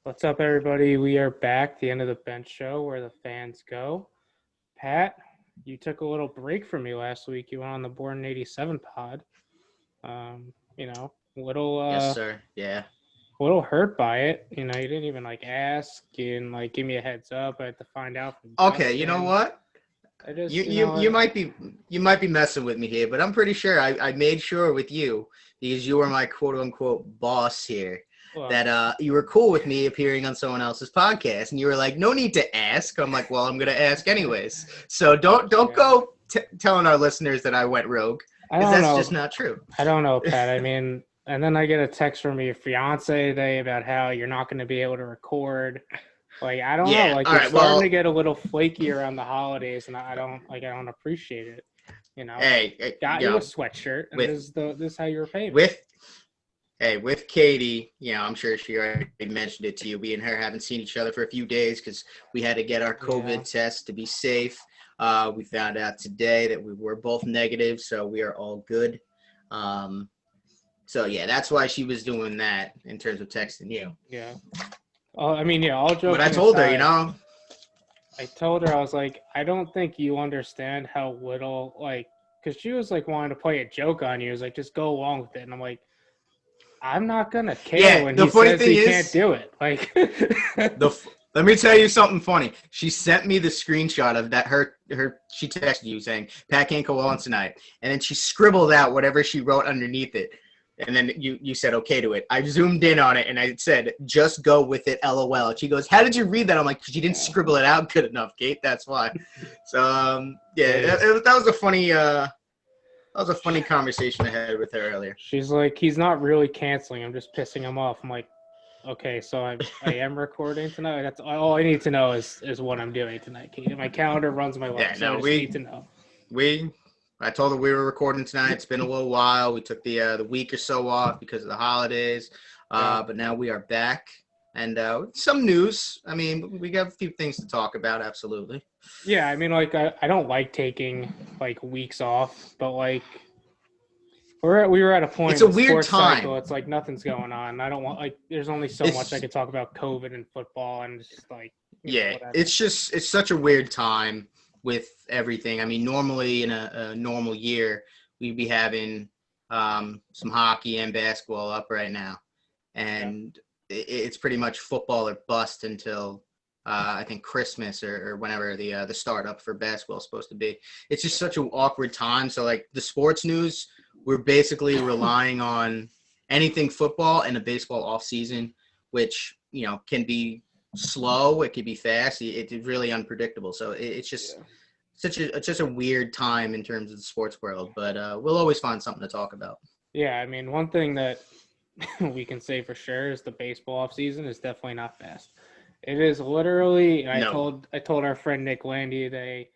What's up, everybody? We are back, the end of the bench show where the fans go. Pat, you took a little break from me last week. You went on the Born in '87 pod. Um, you know, little Yes, sir. Yeah. little hurt by it. You didn't even ask and give me a heads up. I had to find out from Okay, you know Justin. what? I just, You might be messing with me here, but I'm pretty sure I made sure with you because you were my quote unquote boss here well, that you were cool with me appearing on someone else's podcast, and you were like, no need to ask. I'm like, well, I'm gonna ask anyways. So don't yeah. go telling our listeners that I went rogue I because don't that's know. just not true. I don't know, Pat. I mean, and then I get a text from your fiance today about how you're not going to be able to record. I don't know. Yeah. All You're right. starting to Well, get a little flaky around the holidays, and I don't appreciate it. hey, Got you a sweatshirt, and with this is how you repay me. with Katie, I'm sure she already mentioned it to you. We and her haven't seen each other for a few days because we had to get our COVID test to be safe. We found out today that we were both negative, so we are all good. So yeah, that's why she was doing that in terms of texting you. Yeah. All joking But I told her, aside, I told her, I was like, I don't think you understand how little, because she was wanting to play a joke on you. It was like, just go along with it. And I'm like, I'm not going to care yeah. when The he funny says thing he can't is, do it. let me tell you something funny. She sent me the screenshot of that. She texted you saying Pat can't go on tonight, and then she scribbled out whatever she wrote underneath it. And then you said okay to it. I zoomed in on it and I said, just go with it, LOL. And she goes, how did you read that? I'm like, because you didn't scribble it out good enough, Kate. That's why. So, that was a funny conversation I had with her earlier. She's like, he's not really canceling. I'm just pissing him off. I'm like, okay, so I am recording tonight. That's all I need to know is what I'm doing tonight, Kate. My calendar runs my life, so I just need to know. I told her we were recording tonight. It's been a little while. We took the week or so off because of the holidays, but now we are back. And some news. I mean, we got a few things to talk about. Absolutely. Yeah, I mean, I don't like taking weeks off, but we were at a point It's in a the weird sports time. cycle. It's like nothing's going on. I don't want there's only so much I could talk about COVID and football, and it's just whatever. It's such a weird time with everything. I mean, normally in a normal year, we'd be having some hockey and basketball up right now, and it's pretty much football or bust until I think Christmas or whenever the startup for basketball is supposed to be. It's just such an awkward time. So the sports news, we're basically relying on anything football and a baseball off season, which can be slow, it could be fast, it's really unpredictable. So it's just such a weird time in terms of the sports world, but we'll always find something to talk about. Yeah, I mean, one thing that we can say for sure is the baseball off season is definitely not fast. It is literally, and No. I told our friend Nick Landy today,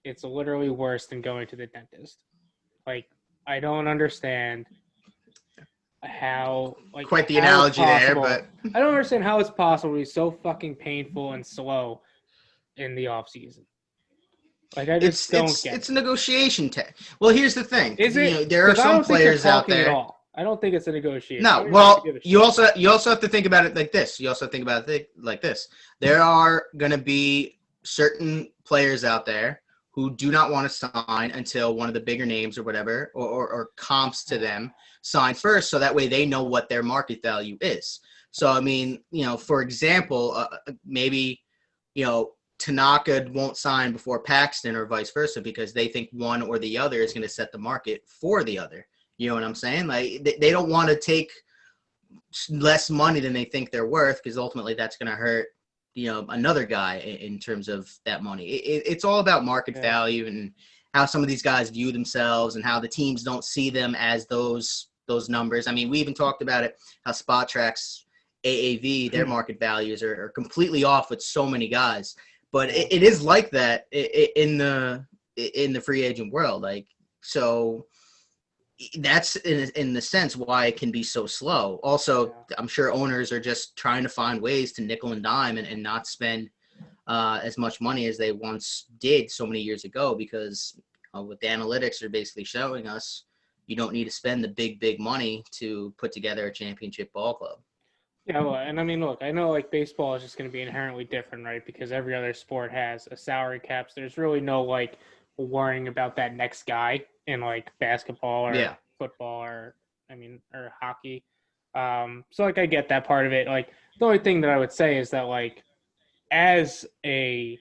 it's literally worse than going to the dentist. I don't understand how Quite the how analogy there, possible. but I don't understand how it's possible to be so fucking painful and slow in the off season. I just don't get it's a negotiation Well, here's the thing. Is it? There are some players out there. At all. I don't think it's a negotiation. No, well, you also have to think about it like this. You also have to think about it like this. There are going to be certain players out there who do not want to sign until one of the bigger names or whatever, or comps to them sign first, so that way they know what their market value is. So, I mean, for example, maybe, Tanaka won't sign before Paxton or vice versa because they think one or the other is going to set the market for the other. You know what I'm saying? They don't want to take less money than they think they're worth because ultimately that's going to hurt, another guy in terms of that money. It's all about market value and how some of these guys view themselves and how the teams don't see them as those numbers. I mean, we even talked about it, how Spot Track's AAV, their market values are completely off with so many guys. But it is like that in the free agent world. So that's in the sense why it can be so slow. Also, I'm sure owners are just trying to find ways to nickel and dime and not spend as much money as they once did so many years ago, because what the analytics are basically showing us, you don't need to spend the big money to put together a championship ball club. Yeah, well, and I mean, look, I know like baseball is just going to be inherently different, right? Because every other sport has a salary cap. So there's really no like worrying about that next guy in like basketball or Yeah. football or or hockey. So like I get that part of it. Like the only thing that I would say is that like as a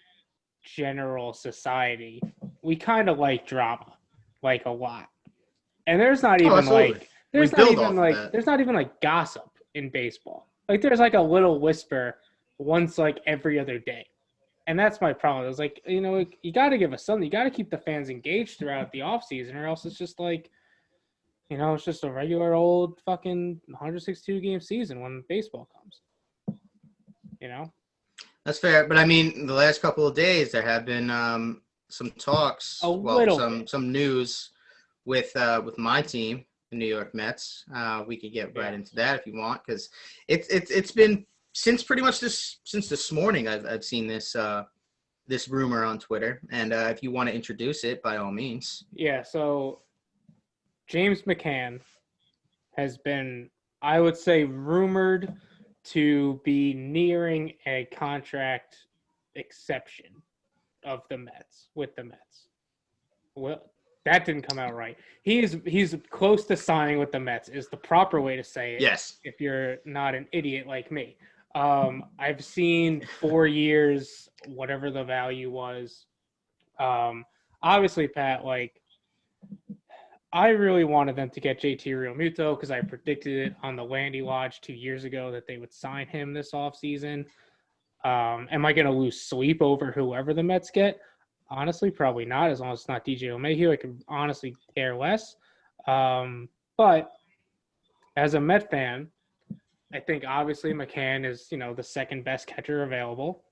general society, we kind of like drama, like a lot. And Oh, absolutely. We build off of that. there's not even like gossip in baseball. Like there's like a little whisper once like every other day. And that's my problem. It was like, you got to give us something. You got to keep the fans engaged throughout the off season, or else it's just like, it's just a regular old fucking 162 game season when baseball comes. You know? That's fair, but I mean, the last couple of days there have been some A talks, well, little some bit. some news with my team, the New York Mets. We could get right Yeah. into that if you want, because it's been since pretty much since this morning. I've seen this rumor on Twitter, and if you want to introduce it, by all means. Yeah. So James McCann has been, I would say, rumored to be nearing a contract exception of the Mets with the Mets. Well, that didn't come out right. He's close to signing with the Mets is the proper way to say it. Yes. If you're not an idiot like me, I've seen 4 years, whatever the value was. Obviously, Pat, like I really wanted them to get JT Realmuto because I predicted it on the Landy Lodge 2 years ago that they would sign him this offseason. Am I going to lose sleep over whoever the Mets get? Honestly, probably not, as long as it's not DJ LeMahieu. I could honestly care less. But as a Met fan, I think obviously McCann is, the second best catcher available.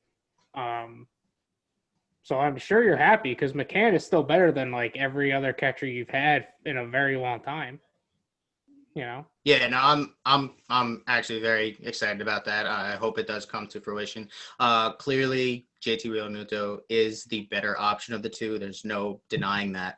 So I'm sure you're happy because McCann is still better than like every other catcher you've had in a very long time. Yeah, no, I'm actually very excited about that. I hope it does come to fruition. Clearly, JT Realmuto is the better option of the two. There's no denying that.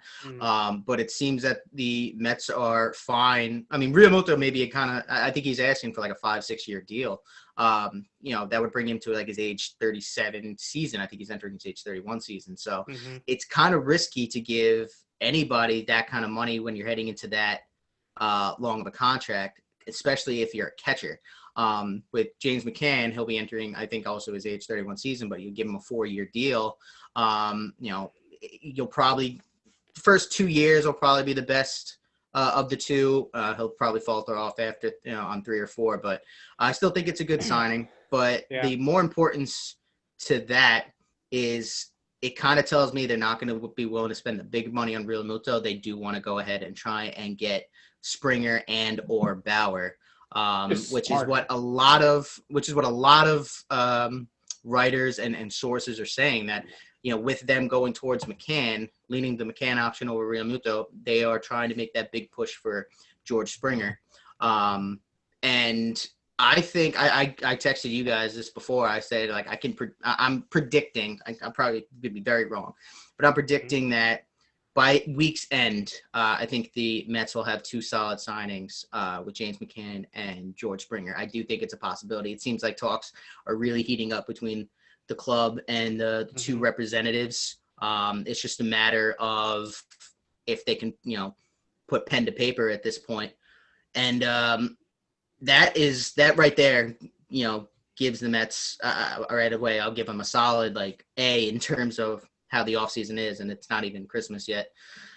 But it seems that the Mets are fine. I mean, Realmuto maybe I think he's asking for like a 5-6 year deal. That would bring him to like his age 37 season. I think he's entering his age 31 season. So it's kind of risky to give anybody that kind of money when you're heading into that long of a contract, especially if you're a catcher. With James McCann, he'll be entering, I think, also his age 31 season, but you give him a 4-year deal. You'll probably first 2 years will probably be the best of the two. He'll probably falter off after on 3 or 4, but I still think it's a good signing. But the more importance to that is it kind of tells me they're not going to be willing to spend the big money on Realmuto. They do want to go ahead and try and get Springer and or Bauer, which is what a lot of writers and sources are saying, that with them going towards McCann, leaning the McCann option over Realmuto, they are trying to make that big push for George Springer. And I think I texted you guys this before. I said like I'm predicting. I'm probably going to be very wrong, but I'm predicting that by week's end, I think the Mets will have 2 solid signings with James McCann and George Springer. I do think it's a possibility. It seems like talks are really heating up between the club and the 2 representatives. It's just a matter of if they can, put pen to paper at this point. And that right there, gives the Mets right away. I'll give them a solid like A in terms of how the offseason is, and it's not even Christmas yet.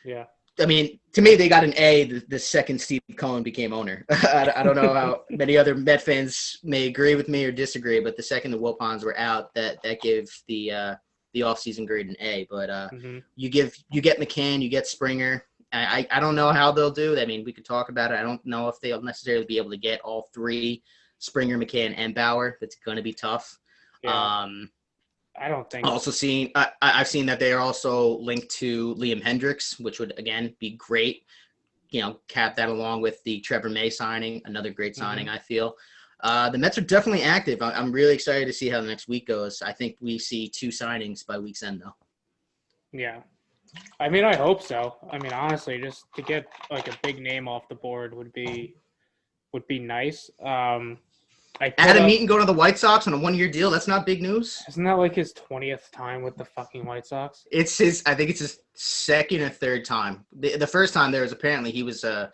Yeah. I mean, to me, they got an A the second Steve Cohen became owner. I don't know how many other Met fans may agree with me or disagree, but the second the Wilpons were out, that gave the offseason grade an A. But you get McCann, you get Springer. I don't know how they'll do. I mean, we could talk about it. I don't know if they'll necessarily be able to get all 3, Springer, McCann, and Bauer. That's going to be tough. Yeah. I don't think. Also I've seen that they are also linked to Liam Hendricks, which would again be great. Cap that along with the Trevor May signing, another great signing. I feel the Mets are definitely active. I'm really excited to see how the next week goes. I think we see 2 signings by week's end, though. Yeah, I mean, I hope so. I mean, honestly, just to get like a big name off the board would be nice. Adam Eaton going to the White Sox on a 1-year deal. That's not big news. Isn't that like his 20th time with the fucking White Sox? I think it's his second or third time. The first time there was apparently he was a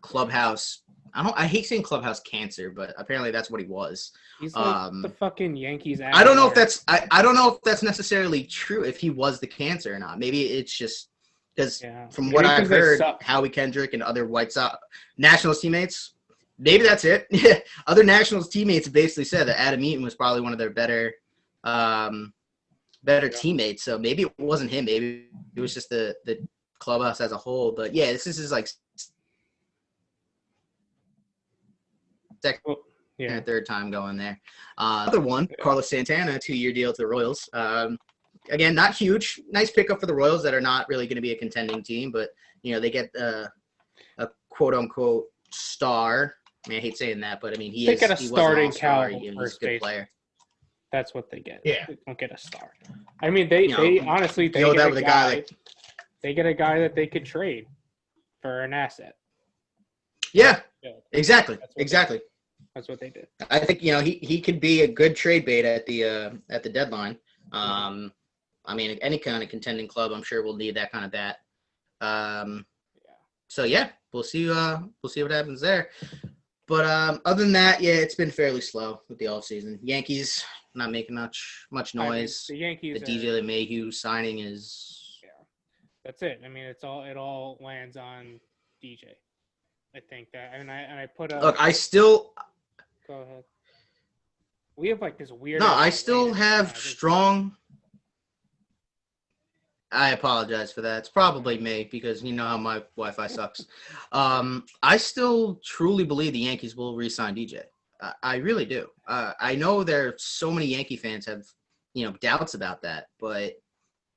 clubhouse. I hate saying clubhouse cancer, but apparently that's what he was. He's like the fucking Yankees. I don't know if that's I don't know if that's necessarily true. If he was the cancer or not, maybe it's just because from what I've heard, Howie Kendrick and other White Sox Nationals teammates, maybe that's it. Other Nationals teammates basically said that Adam Eaton was probably one of their better teammates. So maybe it wasn't him. Maybe it was just the clubhouse as a whole. But yeah, this is like second and third time going there. Other one, Carlos Santana, 2-year deal to the Royals. Again, not huge. Nice pickup for the Royals that are not really going to be a contending team, but they get a quote unquote star. I mean, I hate saying that, but I mean he get a starting caliber he's a good player. That's what they get. Yeah, they don't get a star. I mean, they honestly they get a guy. They get a guy that they could trade for an asset. Yeah, exactly. That's what they did. I think he could be a good trade bait at the deadline. I mean, any kind of contending club, I'm sure will need that kind of bat. So yeah, we'll see what happens there. But other than that, yeah, it's been fairly slow with the offseason. Yankees not making much noise. The Yankees. The DJ LeMahieu signing is. Yeah, that's it. I mean, it all lands on DJ. I think that, and I put a. Look, I still. Go ahead. We have like this weird. No, I still have strong. I apologize for that. It's probably me because you know how my Wi-Fi sucks. I still truly believe the Yankees will re-sign DJ. I really do. I know there are so many Yankee fans have doubts about that, but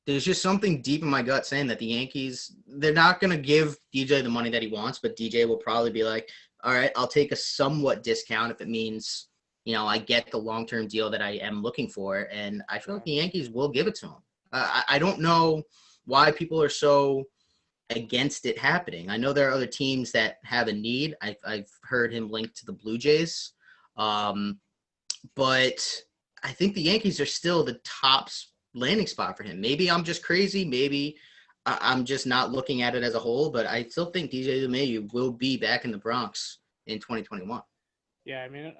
there's just something deep in my gut saying that the Yankees, they're not going to give DJ the money that he wants, but DJ will probably be like, all right, I'll take a somewhat discount if it means, I get the long-term deal that I am looking for. And I feel like the Yankees will give it to him. I don't know why people are so against it happening. I know there are other teams that have a need. I've heard him linked to the Blue Jays. But I think the Yankees are still the top landing spot for him. Maybe I'm just crazy. Maybe I'm just not looking at it as a whole, but I still think DJ LeMahieu will be back in the Bronx in 2021. Yeah, I mean,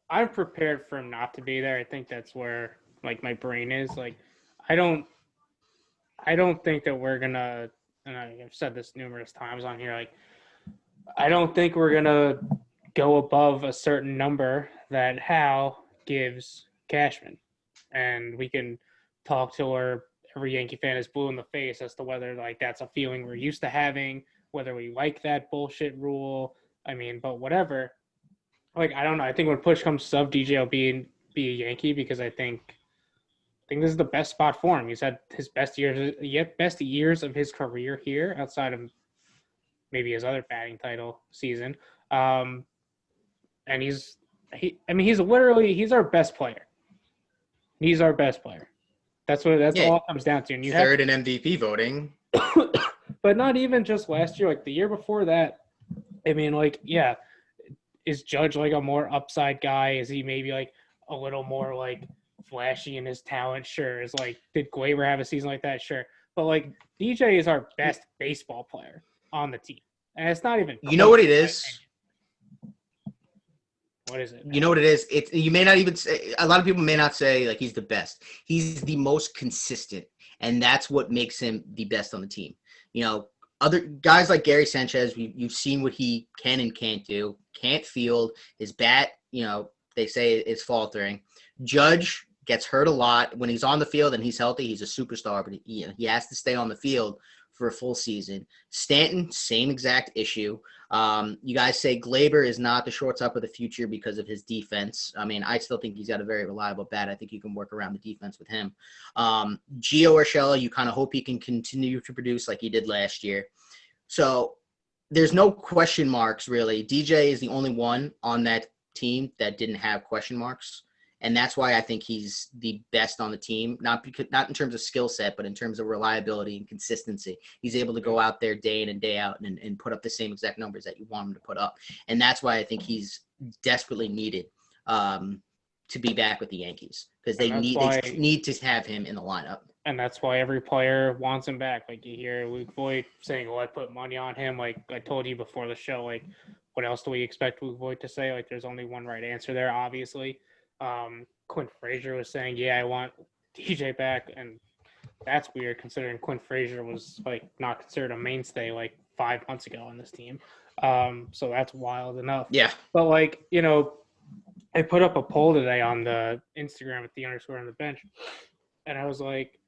I'm prepared for him not to be there. I think that's where like my brain is. Like, I don't think that we're gonna, and I've said this numerous times on here, like, I don't think we're gonna go above a certain number that Hal gives Cashman. And we can talk till every Yankee fan is blue in the face as to whether like that's a feeling we're used to having, whether we like that bullshit rule. I mean, but whatever. Like, I don't know. I think when push comes to shove, DJ will be a Yankee because I think this is the best spot for him. He's had his best years of his career here, outside of maybe his other batting title season. And he's our best player. He's our best player. That's all it comes down to. And you third in MVP voting. But not even just last year, like the year before that. I mean, like, yeah, is Judge like a more upside guy? Is he maybe like a little more like flashy in his talent? Sure. Is like, did Glaber have a season like that? Sure. But like DJ is our best baseball player on the team. And it's not even. You know what it is? What is it? You know what it is? You may not even say, a lot of people may not say like he's the best. He's the most consistent, and that's what makes him the best on the team. Other guys like Gary Sanchez, you've seen what he can and can't do. Can't field. His bat, they say is faltering. Judge gets hurt a lot. When he's on the field and he's healthy, he's a superstar, but he has to stay on the field for a full season. Stanton, same exact issue. You guys say Glaber is not the shortstop of the future because of his defense. I mean, I still think he's got a very reliable bat. I think you can work around the defense with him. Gio Urshela, you kind of hope he can continue to produce like he did last year. So there's no question marks, really. DJ is the only one on that team that didn't have question marks. And that's why I think he's the best on the team, not in terms of skill set, but in terms of reliability and consistency. He's able to go out there day in and day out and put up the same exact numbers that you want him to put up. And that's why I think he's desperately needed to be back with the Yankees, because they need to have him in the lineup. And that's why every player wants him back. Like, you hear Luke Voigt saying, "Well, I put money on him." Like I told you before the show, like, what else do we expect Luke Voigt to say? Like, there's only one right answer there, obviously. Quinn Frazier was saying, "Yeah, I want DJ back," and that's weird considering Quinn Frazier was like not considered a mainstay like 5 months ago on this team. So that's wild enough. Yeah. But like, I put up a poll today on the Instagram at _on the bench, and I was like,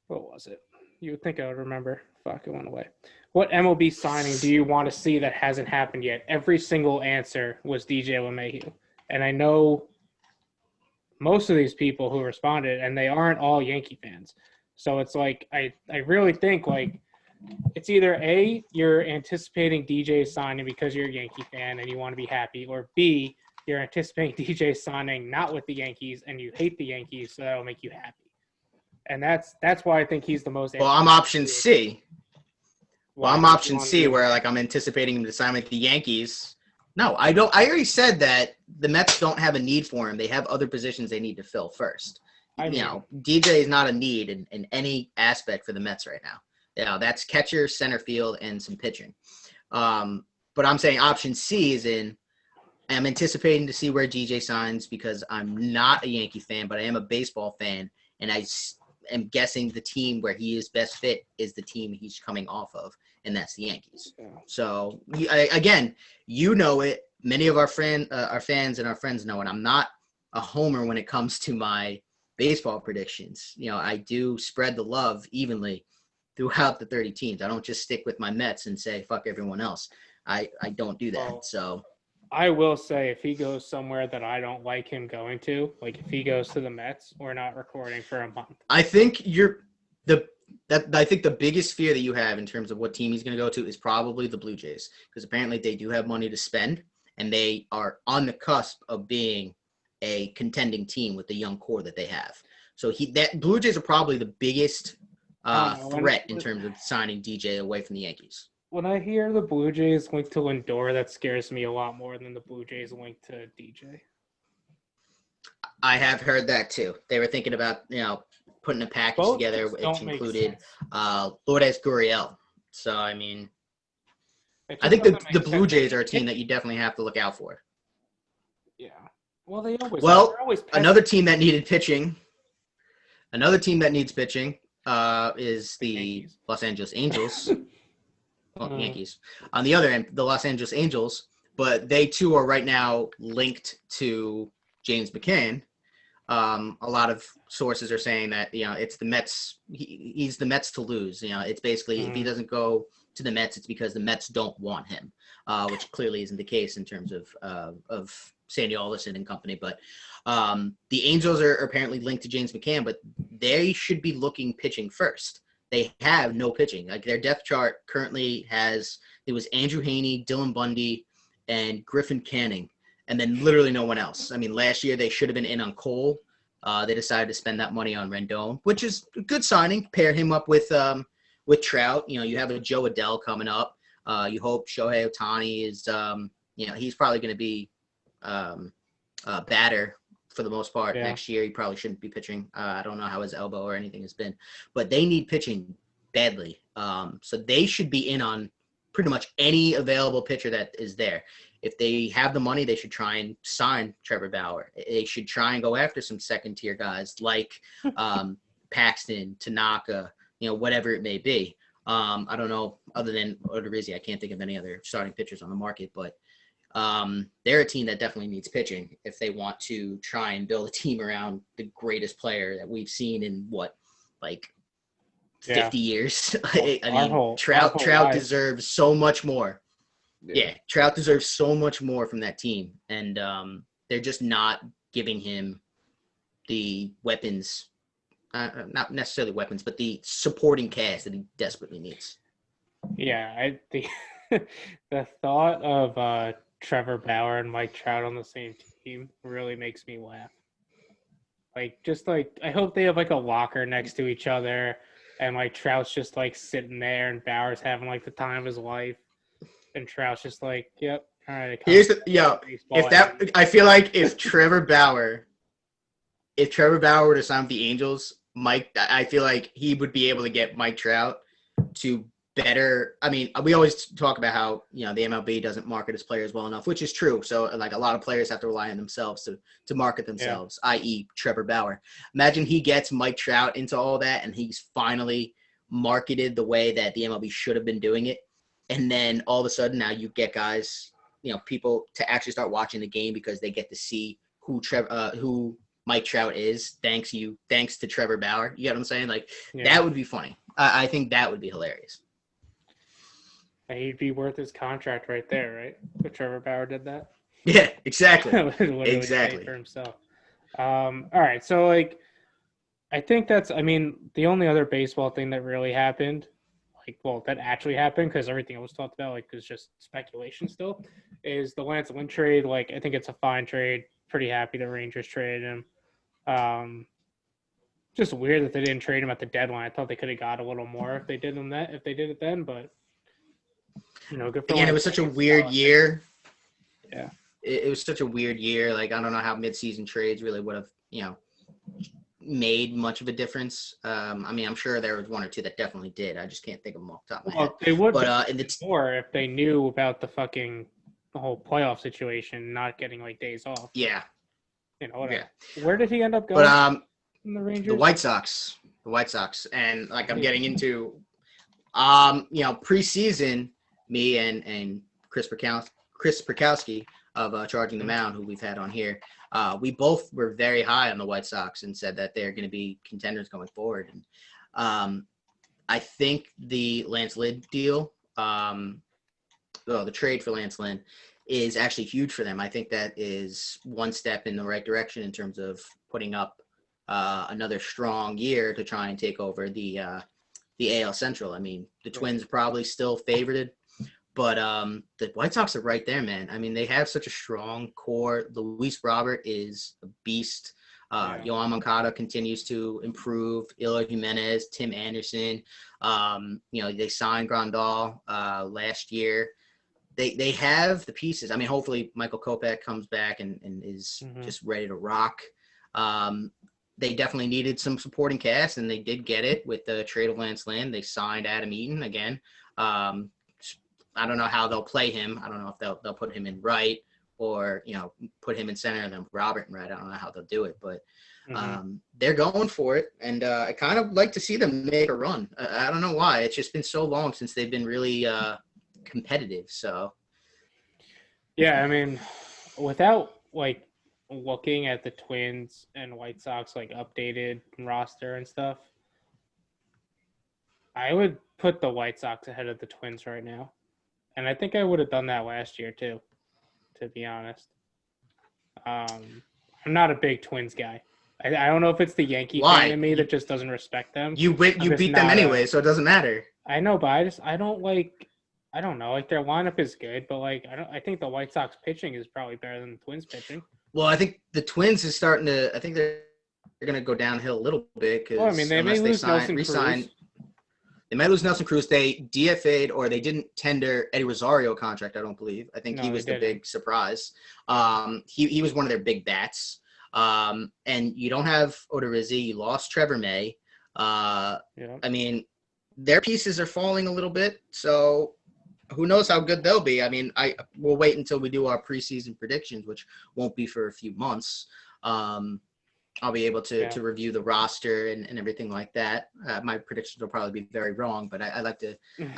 what was it? You would think I would remember. Fuck, it went away. What MLB signing do you want to see that hasn't happened yet? Every single answer was DJ LeMahieu. And I know most of these people who responded, and they aren't all Yankee fans. So it's like, I really think, like, it's either A, you're anticipating DJ signing because you're a Yankee fan and you want to be happy, or B, you're anticipating DJ signing not with the Yankees and you hate the Yankees, so that'll make you happy. And that's why I think he's the most. Well, I'm option C. Well, I'm option C, where like I'm anticipating him to sign with the Yankees. No, I don't. I already said that the Mets don't have a need for him. They have other positions they need to fill first. DJ is not a need in any aspect for the Mets right now. That's catcher, center field, and some pitching. But I'm saying option C is I'm anticipating to see where DJ signs, because I'm not a Yankee fan, but I am a baseball fan, and I am guessing the team where he is best fit is the team he's coming off of, and that's the Yankees. Yeah. So again, it. Many of our fans and our friends know it. I'm not a homer when it comes to my baseball predictions. I do spread the love evenly throughout the 30 teams. I don't just stick with my Mets and say fuck everyone else. I don't do that. So I will say, if he goes somewhere that I don't like him going to, like if he goes to the Mets, we're not recording for a month. I think I think the biggest fear that you have in terms of what team he's going to go to is probably the Blue Jays, because apparently they do have money to spend, and they are on the cusp of being a contending team with the young core that they have. So Blue Jays are probably the biggest threat in terms of signing DJ away from the Yankees. When I hear the Blue Jays linked to Lindor, that scares me a lot more than the Blue Jays linked to DJ. I have heard that too. They were thinking about, putting a package together, which included Lourdes Gurriel. So, I mean, I think the Blue Jays are a team that you definitely have to look out for. Yeah. Well, they're always another team that needed pitching. Another team that needs pitching is the Yankees. Los Angeles Angels. Yankees. On the other end, the Los Angeles Angels, but they too are right now linked to James Mccann. A lot of sources are saying that it's the Mets. He's the Mets to lose. It's basically if he doesn't go to the Mets, it's because the Mets don't want him, which clearly isn't the case in terms of Sandy Alderson and company. But the Angels are apparently linked to James Mccann, but they should be looking pitching first. They have no pitching. Like, their depth chart currently it was Andrew Heaney, Dylan Bundy, and Griffin Canning, and then literally no one else. I mean, last year they should have been in on Cole. They decided to spend that money on Rendon, which is a good signing. Pair him up with Trout. You have a Joe Adele coming up. You hope Shohei Ohtani is, he's probably going to be a batter for the most part. Next year. He probably shouldn't be pitching. I don't know how his elbow or anything has been, but they need pitching badly. So they should be in on pretty much any available pitcher that is there. If they have the money, they should try and sign Trevor Bauer. They should try and go after some second-tier guys like Paxton, Tanaka, whatever it may be. I don't know, other than Odorizzi, I can't think of any other starting pitchers on the market, but they're a team that definitely needs pitching if they want to try and build a team around the greatest player that we've seen in 50 years. I mean, Trout deserves so much more. Yeah, Trout deserves so much more from that team, and they're just not giving him the weapons, not necessarily weapons, but the supporting cast that he desperately needs. Yeah, the thought of Trevor Bauer and Mike Trout on the same team really makes me laugh. I hope they have like a locker next to each other, and like Trout's just like sitting there, and Bauer's having like the time of his life, and Trout's just like, yep, all right. I feel like if Trevor Bauer were to sign with the Angels, I feel like he would be able to get Mike Trout to better. I mean, we always talk about how, the MLB doesn't market its players well enough, which is true. So like a lot of players have to rely on themselves to market themselves, i.e. Trevor Bauer. Imagine he gets Mike Trout into all that and he's finally marketed the way that the MLB should have been doing it. And then all of a sudden now you get guys, people to actually start watching the game because they get to see who Mike Trout is thanks to Trevor Bauer. You get what I'm saying? Like that would be funny. I think that would be hilarious. He'd be worth his contract right there, right? If Trevor Bauer did that. Yeah, exactly. Exactly. For himself. All right. So like, I think the only other baseball thing that really happened, that actually happened, because everything else talked about is just speculation still, is the Lance Lynn trade. Like, I think it's a fine trade. Pretty happy the Rangers traded him. Just weird that they didn't trade him at the deadline. I thought they could have got a little more if they did it then, but good for again. It was such a weird year. Yeah, it was such a weird year. Like, I don't know how midseason trades really would have made much of a difference. I mean, I'm sure there was one or two that definitely did. I just can't think of them off the top of my head. They would, but more if they knew about the whole playoff situation, not getting days off. Yeah. Whatever. Yeah. Where did he end up going? But in the Rangers? The White Sox, and I'm getting into, preseason. Me and Chris Perkowski of Charging the Mound, who we've had on here, we both were very high on the White Sox and said that they're going to be contenders going forward. And I think the Lance Lynn deal, the trade for Lance Lynn, is actually huge for them. I think that is one step in the right direction in terms of putting up another strong year to try and take over the AL Central. I mean, the Twins probably still favorited, but the White Sox are right there, man. I mean, they have such a strong core. Luis Robert is a beast. Yoan Moncada continues to improve. Eloy Jimenez, Tim Anderson. They signed Grandal last year. They have the pieces. I mean, hopefully Michael Kopech comes back and is just ready to rock. They definitely needed some supporting cast, and they did get it with the trade of Lance Lynn. They signed Adam Eaton again. I don't know how they'll play him. I don't know if they'll put him in right or, put him in center and then Robert in right. I don't know how they'll do it, but they're going for it. And I kind of like to see them make a run. I don't know why. It's just been so long since they've been really competitive. So, yeah, I mean, without looking at the Twins and White Sox updated roster and stuff, I would put the White Sox ahead of the Twins right now. And I think I would have done that last year too, to be honest. I'm not a big Twins guy. I don't know if it's the Yankee fan in me that just doesn't respect them. You beat them anyway, so it doesn't matter. I know, but I don't know. Their lineup is good, but I think the White Sox pitching is probably better than the Twins pitching. Well, I think the Twins is starting to. I think they're going to go downhill a little bit because they may lose Nelson Cruz. They might lose Nelson Cruz. They DFA'd or they didn't tender Eddie Rosario contract. I don't believe. I think he was the big surprise. He was one of their big bats. And you don't have Odorizzi. You lost Trevor May. I mean, their pieces are falling a little bit. So who knows how good they'll be? I mean, we'll wait until we do our preseason predictions, which won't be for a few months. I'll be able to review the roster and everything like that. My predictions will probably be very wrong, but I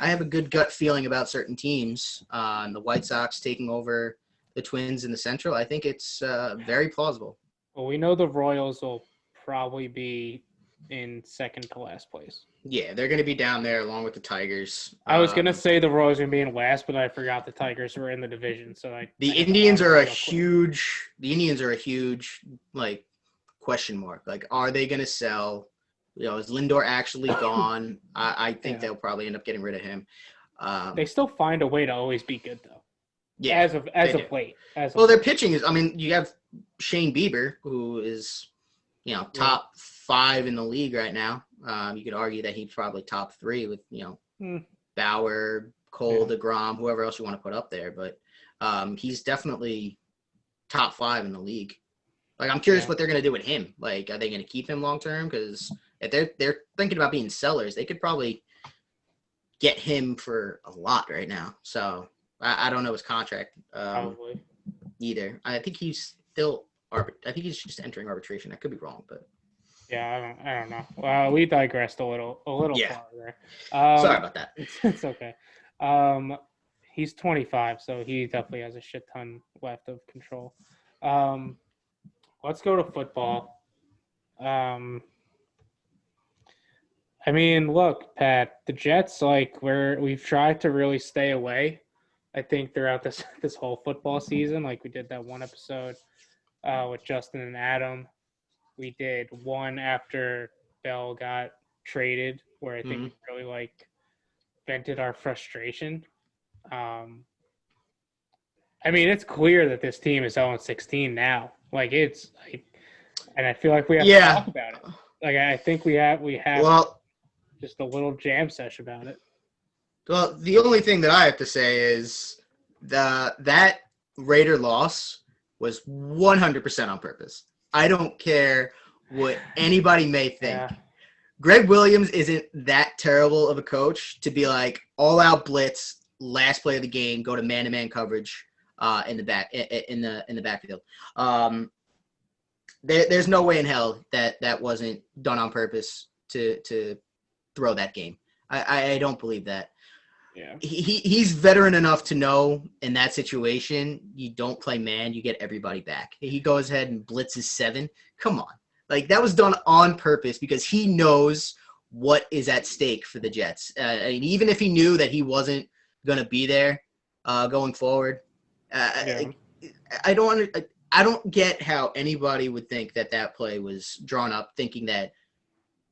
have a good gut feeling about certain teams. The White Sox taking over the Twins in the Central, I think it's very plausible. Well, we know the Royals will probably be in second to last place. Yeah, they're going to be down there along with the Tigers. I was going to say the Royals are going to be in last, but I forgot the Tigers were in the division. The Indians are a huge question mark. Are they going to sell? Is Lindor actually gone? I think they'll probably end up getting rid of him. They still find a way to always be good, though. Yeah, as of late. Their pitching is. I mean, you have Shane Bieber, who is top 5 in the league right now. You could argue that he's probably top 3 with, Bauer, Cole, DeGrom, whoever else you want to put up there. But he's definitely top 5 in the league. Like, I'm curious what they're going to do with him. Like, are they going to keep him long term? Because if they're thinking about being sellers, they could probably get him for a lot right now. So I don't know his contract Probably. either. I think he's just entering arbitration. I could be wrong, but yeah, I don't know. Well, we digressed a little far there. Sorry about that. It's okay. He's 25, so he definitely has a shit ton left of control. Let's go to football. I mean, look, Pat, the Jets, we've tried to really stay away, I think, throughout this whole football season. Like, we did that one episode with Justin and Adam. We did one after Bell got traded, where I think we really, vented our frustration. I mean, it's clear that this team is 0-16 now. And I feel like we have to talk about it. Like, I think we have just a little jam session about it. Well, the only thing that I have to say is that Raider loss was 100% on purpose. I don't care what anybody may think. Yeah. Greg Williams isn't that terrible of a coach to be like all-out blitz, last play of the game, go to man-to-man coverage in the backfield. There's no way in hell that wasn't done on purpose to throw that game. I don't believe that. Yeah. He's veteran enough to know in that situation, you don't play man, you get everybody back. He goes ahead and blitzes 7. Come on. Like, that was done on purpose because he knows what is at stake for the Jets. Even if he knew that he wasn't going to be there going forward, I don't get how anybody would think that play was drawn up thinking that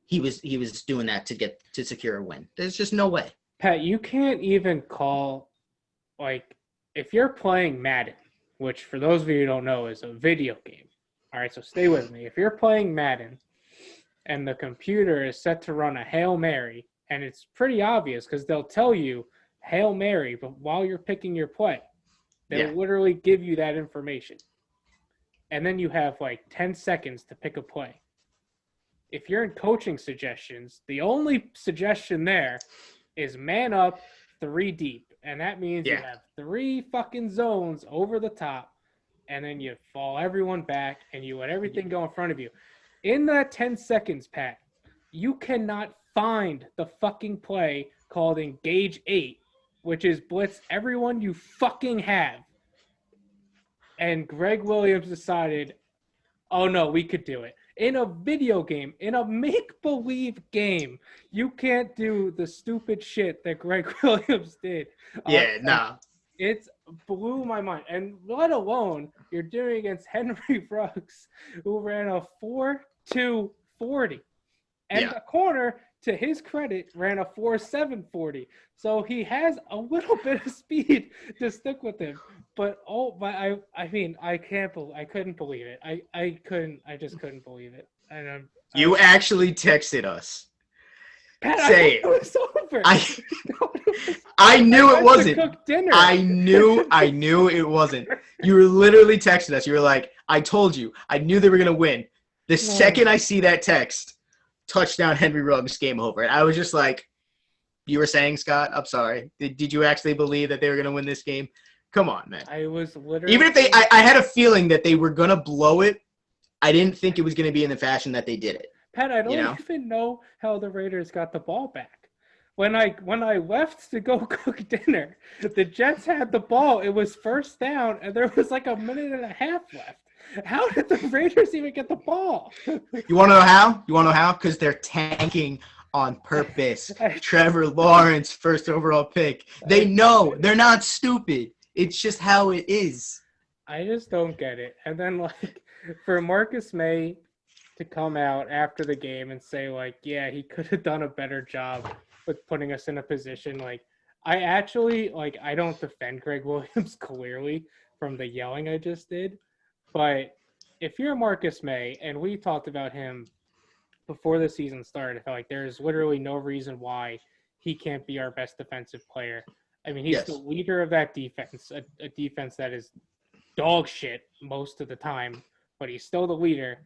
he was doing that to secure a win. There's just no way. Pat, you can't even call, if you're playing Madden, which for those of you who don't know is a video game. All right, so stay with me. If you're playing Madden and the computer is set to run a Hail Mary, and it's pretty obvious because they'll tell you Hail Mary, but while you're picking your play, they'll literally give you that information. And then you have 10 seconds to pick a play. If you're in coaching suggestions, the only suggestion there is man up 3 deep. And that means you have 3 fucking zones over the top, and then you fall everyone back, and you let everything go in front of you. In that 10 seconds, Pat, you cannot find the fucking play called Engage 8, which is blitz everyone you fucking have. And Greg Williams decided, oh, no, we could do it. In a video game, in a make-believe game, you can't do the stupid shit that Greg Williams did. It blew my mind. And let alone you're doing against Henry Ruggs, who ran a 4.240. And the corner, to his credit, ran a 4.740. So he has a little bit of speed to stick with him. But I mean, I couldn't believe it. I just couldn't believe it. And you actually texted us. Pat, say it was over. I knew it wasn't. Cook dinner. I knew it wasn't. You were literally texting us. You were like, I told you. I knew they were gonna win. The second I see that text, touchdown Henry Ruggs, game over. And I was just like, you were saying, Scott, I'm sorry. Did you actually believe that they were gonna win this game? Come on, man. I was literally even if I had a feeling that they were gonna blow it. I didn't think it was gonna be in the fashion that they did it. Pat, I don't even know how the Raiders got the ball back. When I left to go cook dinner, the Jets had the ball. It was first down, and there was a minute and a half left. How did the Raiders even get the ball? You want to know how? Because they're tanking on purpose. Trevor Lawrence, first overall pick. They know. They're not stupid. It's just how it is. I just don't get it. And then, for Marcus May to come out after the game and say, he could have done a better job with putting us in a position. I actually, I don't defend Greg Williams clearly from the yelling I just did, but if you're Marcus May, and we talked about him before the season started, I felt like there's literally no reason why he can't be our best defensive player. I mean, he's the leader of that defense, a defense that is dog shit most of the time, but he's still the leader.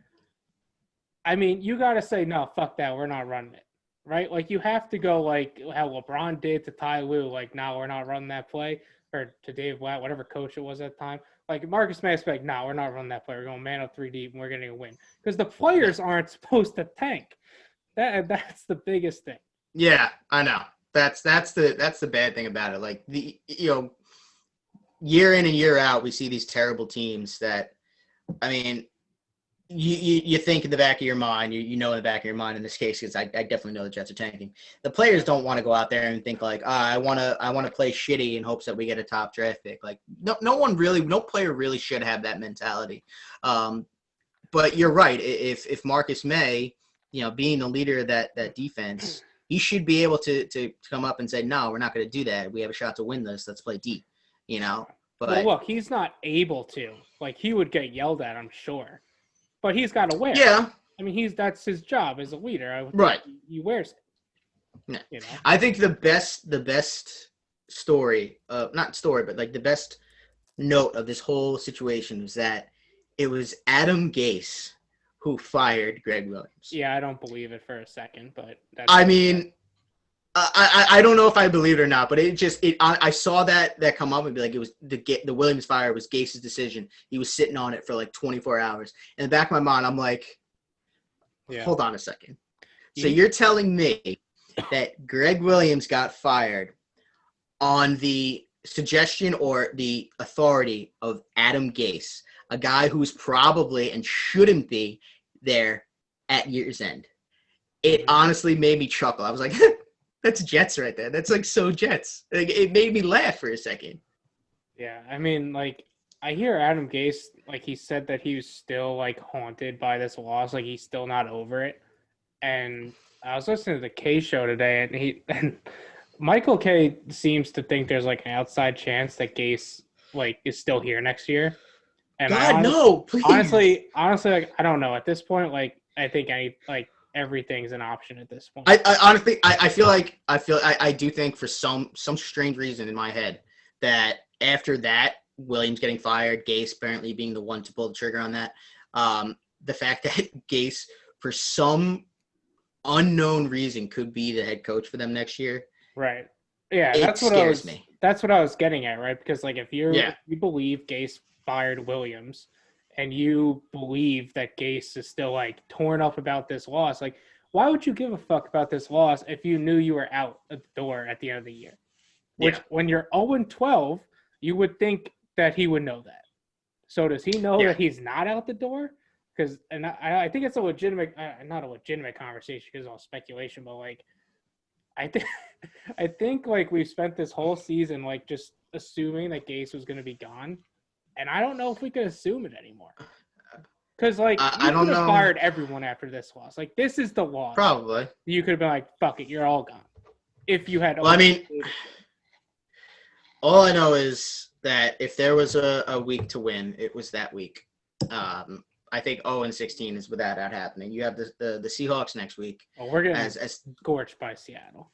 I mean, you got to say, no, fuck that. We're not running it, right? Like, you have to go like how LeBron did to Ty Lue, like, no, we're not running that play, or to Dave Blatt, whatever coach it was at the time. Like, Marcus May was like, no, we're not running that play. We're going man up 3 deep, and we're going to win. Because the players aren't supposed to tank. That's the biggest thing. Yeah, I know. That's the bad thing about it. Like, year in and year out, we see these terrible teams that, I mean, you think in the back of your mind, in the back of your mind in this case, because I definitely know the Jets are tanking. The players don't want to go out there and think like, I want to play shitty in hopes that we get a top draft pick. Like, no player really should have that mentality. But you're right. If Marcus May, being the leader of that defense, he should be able to come up and say, no, we're not going to do that. We have a shot to win this. Let's play deep, But well, look, he's not able to. Like, he would get yelled at, I'm sure. But he's got to wear it. Yeah. I mean, that's his job as a leader. Right. He wears it. Yeah. I think the best story, not story, but like the best note of this whole situation was that it was Adam Gase who fired Greg Williams. Yeah, I don't believe it for a second, but that's I don't know if I believe it or not, but I saw that come up and be like, it was the Williams fire was Gase's decision. He was sitting on it for like 24 hours. In the back of my mind, I'm like, hold on a second. So you're telling me that Greg Williams got fired on the suggestion or the authority of Adam Gase, a guy who's probably and shouldn't be there at year's end? It honestly made me chuckle. I was like, that's Jets right there. That's like so Jets. Like, it made me laugh for a second. Yeah, I mean, like, I hear Adam Gase, like, he said that he was still, like, haunted by this loss. Like, he's still not over it. And I was listening to the K show today, and Michael K seems to think there's, like, an outside chance that Gase, like, is still here next year. And God, no, please. Honestly, like, I don't know. At this point, like, I think everything's an option at this point. I honestly, I do think for some strange reason in my head that after that, Williams getting fired, Gase apparently being the one to pull the trigger on that, the fact that Gase, for some unknown reason, could be the head coach for them next year. Right. Yeah, that's what I was getting at, right? Because, like, if you believe Gase fired Williams, and you believe that Gase is still, like, torn up about this loss, like, why would you give a fuck about this loss if you knew you were out at the door at the end of the year? Which, when you're 0-12, you would think that he would know that. So does he know that he's not out the door? Because, and I think it's a legitimate, not a legitimate conversation because it's all speculation, but, like, I think, like, we've spent this whole season, like, just assuming that Gase was going to be gone. And I don't know if we could assume it anymore. Because, like, you could have fired everyone after this loss. Like, this is the loss. Probably. You could have been like, fuck it, you're all gone. If you had... Well, I mean, all I know is that if there was a week to win, it was that week. I think 0-16 is without that happening. You have the Seahawks next week. Well, we're getting scorched by Seattle.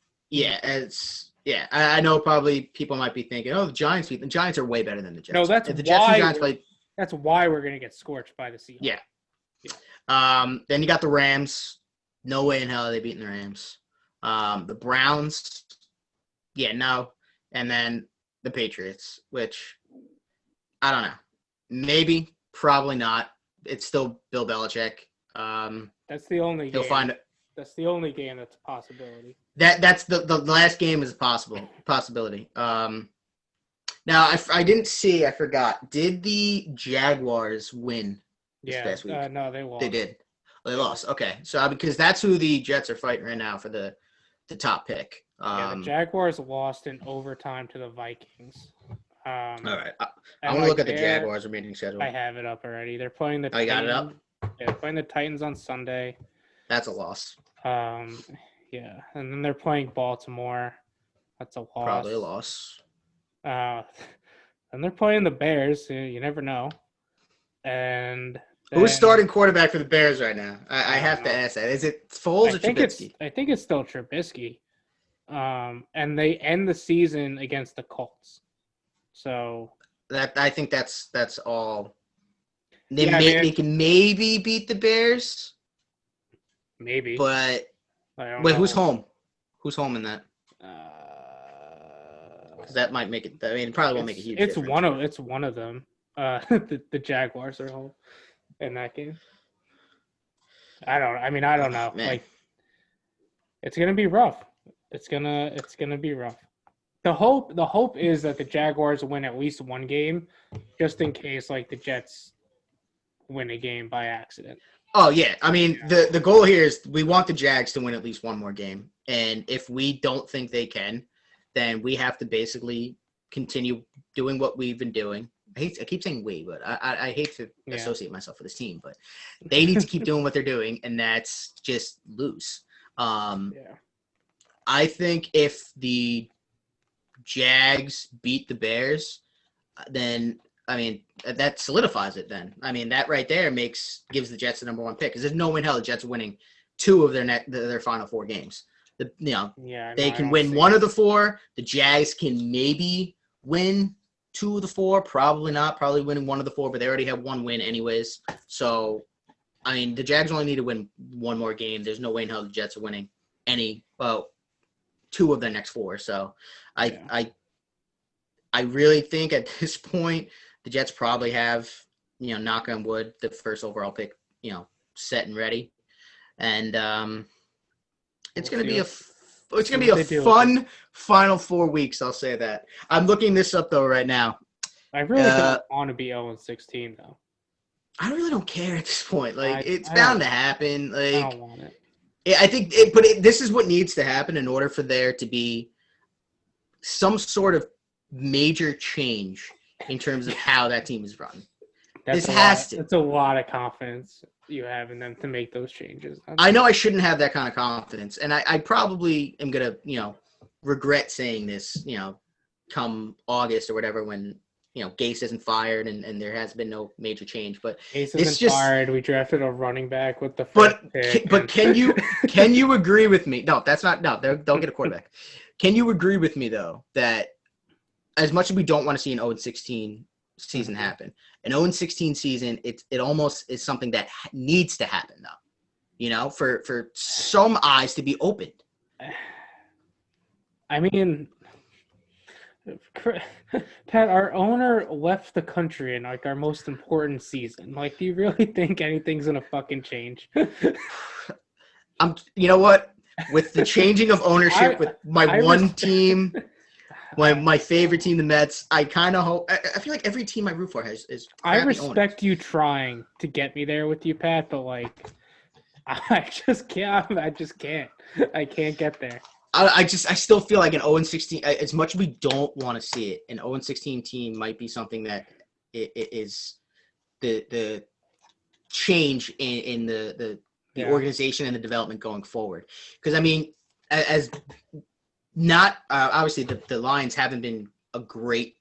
Yeah, I know probably people might be thinking, the Giants beat. The Giants are way better than the Jets. No, that's that's why we're going to get scorched by the Seahawks. Yeah. Then you got the Rams. No way in hell are they beating the Rams. The Browns. Yeah, no. And then the Patriots, which I don't know. Maybe, probably not. It's still Bill Belichick. That's the only game. He'll find it. That's the only game that's a possibility. That's the last game is a possibility. Now I didn't see. I forgot. Did the Jaguars win this past week? No, they lost. They did. They lost. Okay, so because that's who the Jets are fighting right now for the top pick. The Jaguars lost in overtime to the Vikings. All right, I want to look at the Jaguars' remaining schedule. I have it up already. They're playing the. You got it up? Yeah, they're playing the Titans on Sunday. That's a loss. Yeah, and then they're playing Baltimore. That's a loss. Probably a loss. And they're playing the Bears. You never know. And Who's starting quarterback for the Bears right now? I have to ask that. Is it Foles or Trubisky? I think it's still Trubisky. And they end the season against the Colts. So I think that's all. They can maybe beat the Bears. Maybe. But wait, who's home? Who's home in that? Because that might make it. I mean, it probably won't make a huge difference. It's one of them. The Jaguars are home in that game. I don't know. Man. Like, it's gonna be rough. It's gonna be rough. The hope is that the Jaguars win at least one game, just in case like the Jets win a game by accident. Oh yeah, I mean the goal here is we want the Jags to win at least one more game, and if we don't think they can, then we have to basically continue doing what we've been doing. I keep saying we, but I hate to associate myself with this team, but they need to keep doing what they're doing, and that's just lose. I think if the Jags beat the Bears, then I mean that solidifies it. Then I mean that right there gives the Jets the number one pick because there's no way in hell the Jets are winning 2 of their final 4 games. They can win 1 of the 4. The Jags can maybe win 2 of the 4, probably not. Probably winning 1 of the 4, but they already have 1 win anyways. So, I mean, the Jags only need to win 1 more game. There's no way in hell the Jets are winning 2 of their next 4. So, I really think at this point the Jets probably have, knock on wood, the first overall pick, set and ready, and it's going to be a fun final 4 weeks. I'll say that. I'm looking this up though right now. I really don't want to be 0-16 though. I really don't care at this point. Like it's bound to happen. Like I don't want it. I think, this is what needs to happen in order for there to be some sort of major change in terms of how that team is run. It's a lot of confidence you have in them to make those changes. I know I shouldn't have that kind of confidence, and I probably am gonna, regret saying this, come August or whatever when, Gase isn't fired and there has been no major change. But Gase isn't fired. We drafted a running back with the first pick. But can you agree with me? No, that's not. No, they'll get a quarterback. Can you agree with me though that as much as we don't want to see an 0-16 season happen, an 0-16 season, it almost is something that needs to happen though, for some eyes to be opened. I mean, Pat, our owner left the country in like our most important season. Like, do you really think anything's gonna fucking change? You know what? With the changing of ownership, with my team. My favorite team, the Mets, I kind of hope. I feel like every team I root for is. I respect owners. You trying to get me there with you, Pat, but like, I just can't. I can't get there. I still feel like an 0-16. As much as we don't want to see it, an 0-16 team might be something that it is the change in the organization and the development going forward. Because I mean, as not obviously the Lions haven't been a great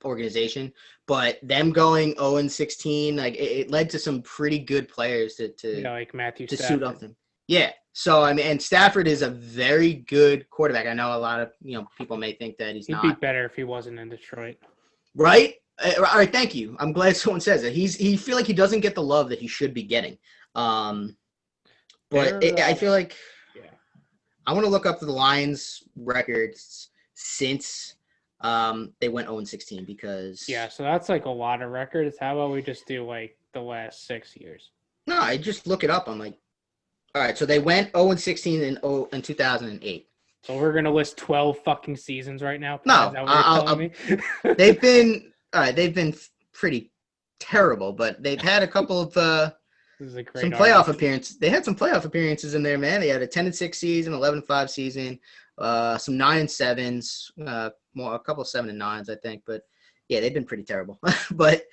organization, but them going 0-16, like it led to some pretty good players to like Matthew to Stafford. suit up them. Yeah. So I mean, and Stafford is a very good quarterback. I know a lot of people may think that he'd not. He'd be better if he wasn't in Detroit. Right. All right. Thank you. I'm glad someone says it. He feel like he doesn't get the love that he should be getting. But I feel like. I want to look up the Lions records since they went 0-16 because so that's like a lot of records. How about we just do like the last 6 years? No, I just look it up. I'm like, all right, so they went 0-16 in 2008. So we're gonna list 12 fucking seasons right now. No, is that what you're telling me? They've been They've been pretty terrible, but they've had a couple of some playoff appearances. They had some playoff appearances in there, man. They had a 10-6 season, 11-5 season, some 9-7s, a couple of 7-9s, I think. But yeah, they've been pretty terrible. But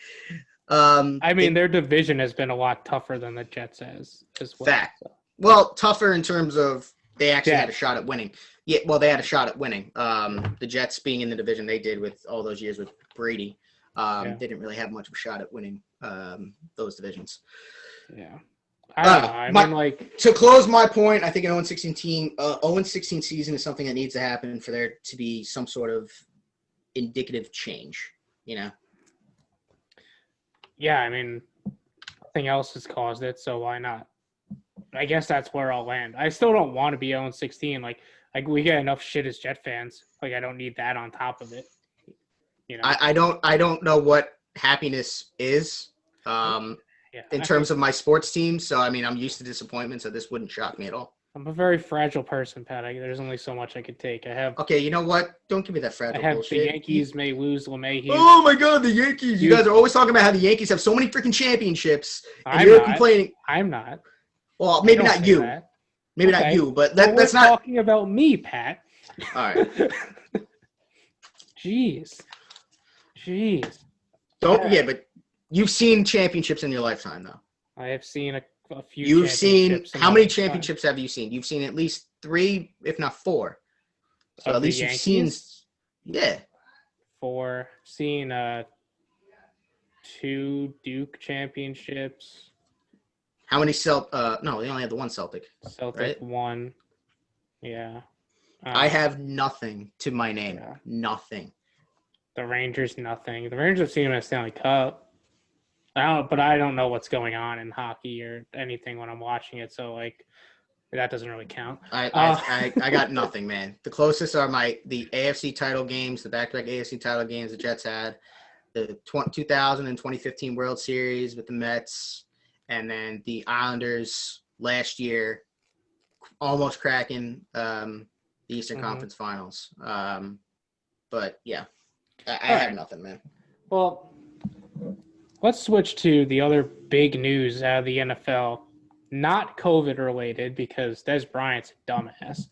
I mean, their division has been a lot tougher than the Jets has as well. Fact. So. Well, tougher in terms of they actually had a shot at winning. Yeah, well, they had a shot at winning. The Jets being in the division they did with all those years with Brady, they didn't really have much of a shot at winning those divisions. Yeah. I don't know. I mean, like, to close my point, I think an 0-16 team, 0-16 season is something that needs to happen for there to be some sort of indicative change. Yeah, I mean, nothing else has caused it, so why not? I guess that's where I'll land. I still don't want to be 0-16. Like we get enough shit as Jet fans. Like, I don't need that on top of it. I don't know what happiness is. In terms of my sports team. So, I mean, I'm used to disappointment, so this wouldn't shock me at all. I'm a very fragile person, Pat. There's only so much I could take. Okay, you know what? Don't give me that fragile bullshit. The Yankees may lose LeMahieu. Oh, my God, the Yankees. You guys are always talking about how the Yankees have so many freaking championships, and you're complaining. I'm not. Well, maybe not you. That. Maybe not you, but that's not. Talking about me, Pat. All right. Jeez. Don't forget, but you've seen championships in your lifetime, though. I have seen a few. You've seen how many championships have you seen? You've seen at least 3, if not 4. So at least you've seen. Yeah. 4. Seen 2 Duke championships. How many no, they only had the one Celtic. Celtic, right? 1. Yeah. I have nothing to my name. Yeah. Nothing. The Rangers, nothing. The Rangers have seen him at Stanley Cup. But I don't know what's going on in hockey or anything when I'm watching it. So, like, that doesn't really count. I got nothing, man. The closest are the AFC title games, the back-to-back AFC title games the Jets had, the 2000 and 2015 World Series with the Mets, and then the Islanders last year almost cracking the Eastern Conference Finals. But, yeah, I have nothing, man. Well, let's switch to the other big news out of the NFL. Not COVID related, because Des Bryant's a dumbass.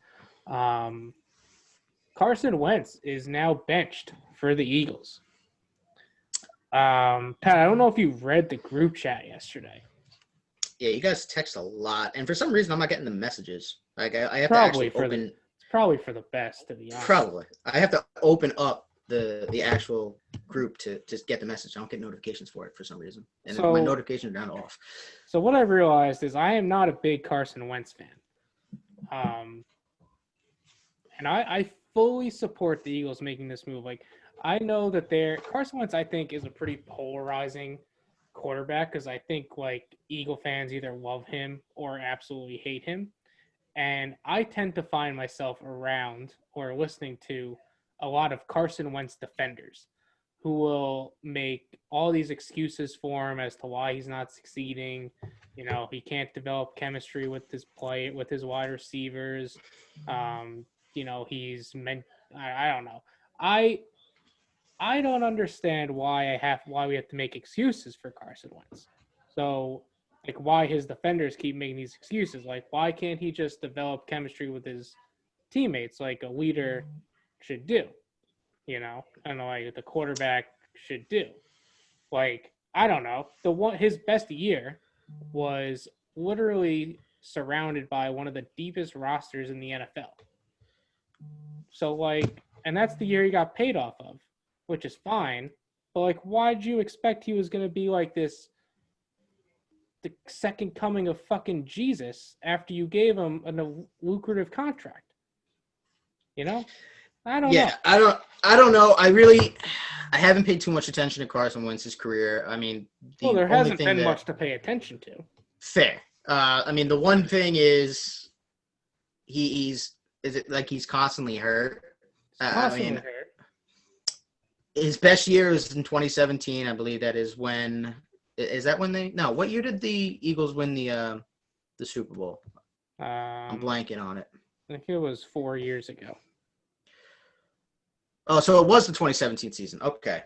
Carson Wentz is now benched for the Eagles. Pat, I don't know if you read the group chat yesterday. Yeah, you guys text a lot, and for some reason I'm not getting the messages. Like I have to actually open. It's probably for the best, to be honest. Probably, I have to open up the actual group to just get the message. I don't get notifications for it for some reason, and my notifications are down off. So what I've realized is I am not a big Carson Wentz fan, and I fully support the Eagles making this move. Like, I know that Carson Wentz, I think, is a pretty polarizing quarterback, because I think, like, Eagle fans either love him or absolutely hate him, and I tend to find myself around or listening to a lot of Carson Wentz defenders who will make all these excuses for him as to why he's not succeeding. You know, he can't develop chemistry with his with his wide receivers. You know, I don't know. I don't understand why we have to make excuses for Carson Wentz. So, like, why his defenders keep making these excuses. Like, why can't he just develop chemistry with his teammates like a leader should do, and like the quarterback should do? Like, I don't know. His best year was literally surrounded by one of the deepest rosters in the NFL. So, like, and that's the year he got paid off of, which is fine. But, like, why'd you expect he was going to be like the second coming of fucking Jesus after you gave him a lucrative contract? I don't know. Yeah, I don't know. I haven't paid too much attention to Carson Wentz's career. I mean, there hasn't been much to pay attention to. Fair. I mean, the one thing is he's constantly hurt. Hurt. His best year was in 2017. I believe that is when. Is that when what year did the Eagles win the Super Bowl? I'm blanking on it. I think it was 4 years ago. Oh, so it was the 2017 season. Okay.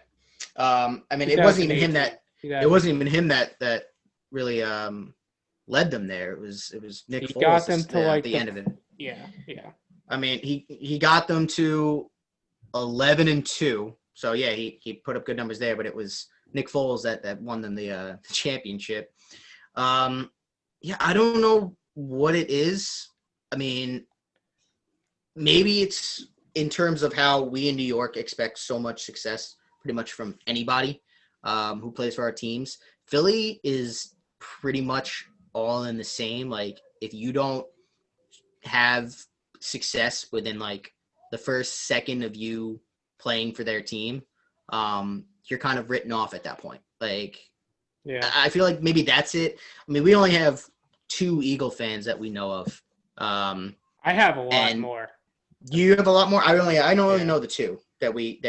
I mean, it wasn't even him that. It wasn't even him that really led them there. It was Nick Foles. Got them to at the end of it. Yeah. I mean, he got them to 11-2. So yeah, he put up good numbers there, but it was Nick Foles that won them the championship. Yeah, I don't know what it is. I mean, maybe it's in terms of how we in New York expect so much success pretty much from anybody who plays for our teams. Philly is pretty much all in the same. Like, if you don't have success within like the first second of you playing for their team, you're kind of written off at that point. Like, Yeah. I feel like maybe that's it. I mean, we only have 2 Eagle fans that we know of. I have a lot more. You have a lot more. I only Yeah. know the 2 that we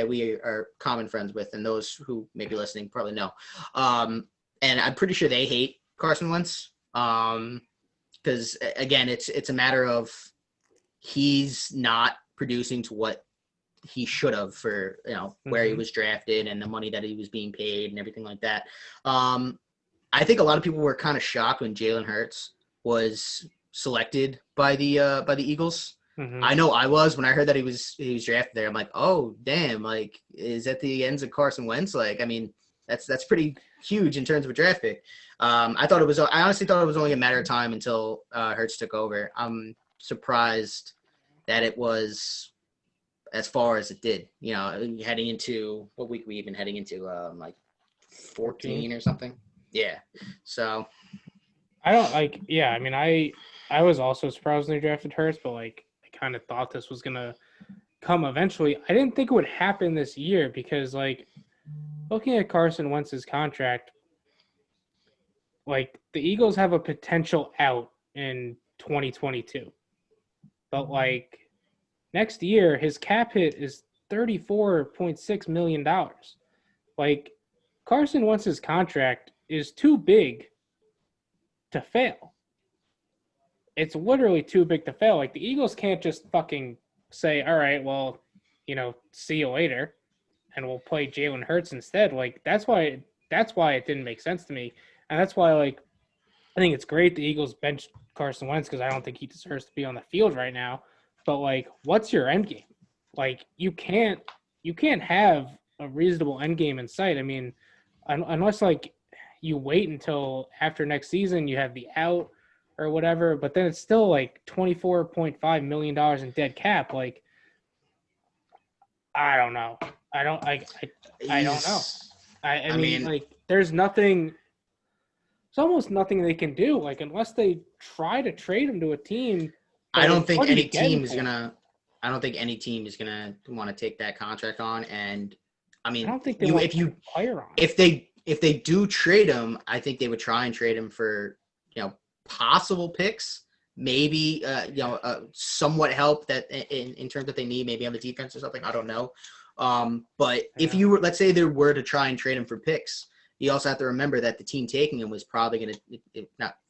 are common friends with, and those who may be listening probably know. And I'm pretty sure they hate Carson Wentz. Because again, it's a matter of he's not producing to what he should have for where he was drafted and the money that he was being paid and everything like that. I think a lot of people were kind of shocked when Jalen Hurts was selected by the Eagles. I know I was when I heard that he was drafted there. I'm like, oh damn! Like, is that the ends of Carson Wentz? Like, I mean, that's pretty huge in terms of a draft pick. I honestly thought it was only a matter of time until Hurts took over. I'm surprised that it was as far as it did. Heading into what week were we even heading into? Like 14 or something. Yeah. So I don't like. Yeah, I mean, I was also surprised when they drafted Hurts, but like I kind of thought this was gonna come eventually. I didn't think it would happen this year because like looking at Carson Wentz's contract, like the Eagles have a potential out in 2022, but like next year his cap hit is $34.6 million. Like Carson Wentz's contract is too big to fail. It's literally too big to fail. Like the Eagles can't just fucking say, all right, well, see you later, and we'll play Jalen Hurts instead. Like that's why it didn't make sense to me, and that's why like I think it's great the Eagles benched Carson Wentz because I don't think he deserves to be on the field right now. But like, what's your end game? Like you can't have a reasonable end game in sight. I mean, unless like you wait until after next season, you have the out or whatever, but then it's still like $24.5 million in dead cap. Like, I don't know. I don't know. I mean, like, there's nothing. There's almost nothing they can do. Like, unless they try to trade him to a team. I don't think any team is gonna want to take that contract on. And I mean, I don't think they want to player on. If they do trade him, I think they would try and trade him for possible picks, maybe somewhat help that in terms that they need, maybe on the defense or something. I don't know. But if you were, let's say they were to try and trade him for picks, you also have to remember that the team taking him was probably going to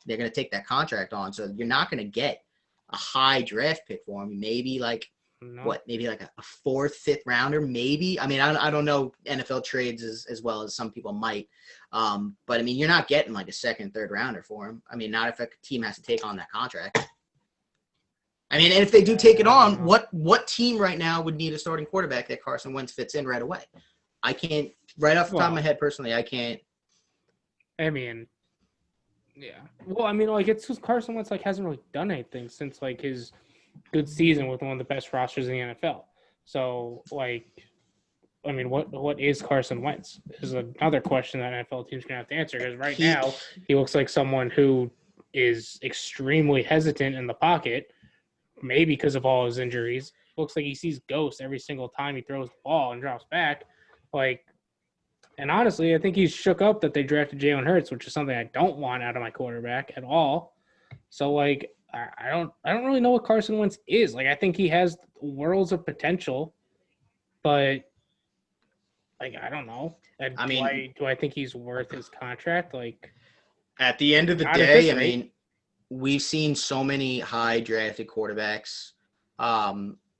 they're going to take that contract on. So you're not going to get a high draft pick for him. Maybe like maybe like a 4th, 5th rounder, maybe. I mean, I don't know NFL trades as well as some people might. But I mean, you're not getting like a 2nd, 3rd rounder for him. I mean, not if a team has to take on that contract. I mean, and if they do take it on, what team right now would need a starting quarterback that Carson Wentz fits in right away? I can't, right off the top of my head, personally, I can't. I mean, yeah. Well, I mean, like, it's just Carson Wentz, like, hasn't really done anything since, like, his good season with one of the best rosters in the NFL. So, like, I mean, what is Carson Wentz? Is another question that NFL teams going to have to answer, because right now he looks like someone who is extremely hesitant in the pocket, maybe because of all his injuries. Looks like he sees ghosts every single time he throws the ball and drops back. Like, and honestly, I think he's shook up that they drafted Jalen Hurts, which is something I don't want out of my quarterback at all. So, like, I don't really know what Carson Wentz is. Like, I think he has worlds of potential, but like, I don't know. I mean, do I think he's worth his contract? Like, at the end of the day, I mean, we've seen so many high drafted quarterbacks